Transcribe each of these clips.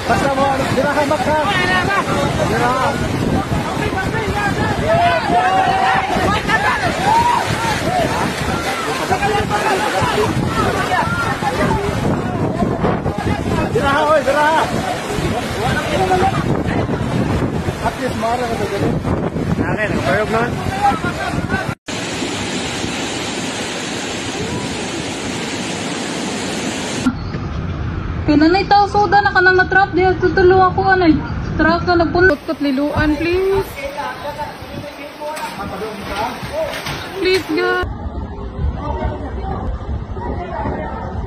Basta mo, dinahamak ka. Dinahamak. Diraha, oy, diraha. At least mara na dito. Akin, payog na. Pinanay tao soda na kanang na-trap diya tutulo ako anay. Trap na nagpunot kot liluan please. Please God.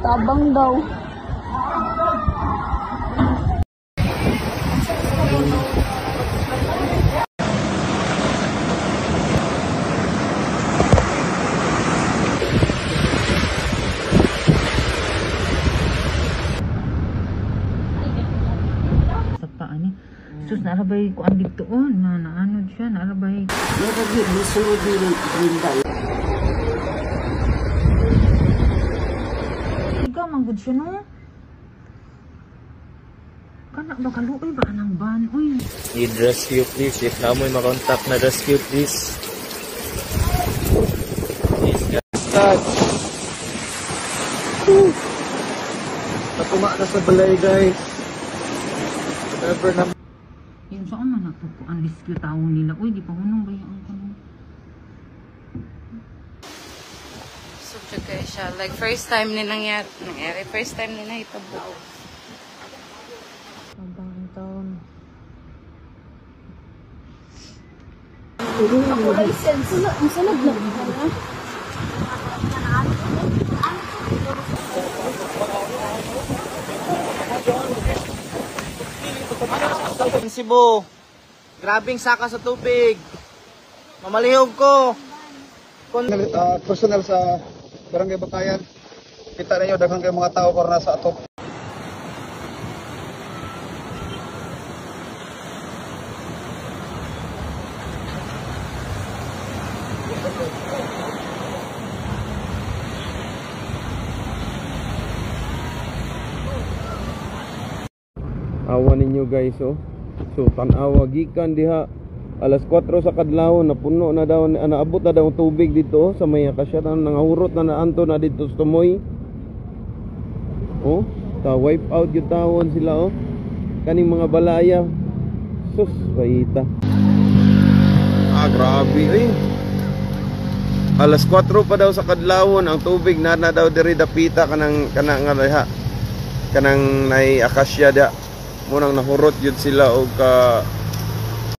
Tabang daw. Sus, narabay ko ang ditoon na naano siya, narabay. Narabay, masunod din ang rinday. Ikaw, manggod siya, no? Kanak ba kaluoy ba anang ban? Uy. Need rescue, please. If namoy makontak na rescue, please. Please, guys. Nakuma na sa balay, guys. Whatever na. Yung saan man natupo ang rescue tao nila. Uy, di pa hunong ba yung kanong? So, guys siya. Like, first time ni nangyari. First time ni na itabo. Abang taon. Ako license. Ang sunod lang. Cebu. Grabing saka sa tubig. Mamalihog ko. Personal sa Barangay Bakayan. Kita ninyo daghang kay mga tao korna sa atop. Awa ninyo guys, oh. So tanawa gikan diha alas 4 sa kadlawon napuno na daw, naabot na daw tubig dito, oh, sa may akasya, nangahurot na naanto na dito sa tumoy. Oh, ta wipe out yung tawon sila, oh. Kaning mga balaya. Sus, bayita. Grabe, eh. Alas 4 pa daw sa kadlawon ang tubig na daw diri dapita kanang nga kanang nay akasya da. Munang nahurot yun sila o ka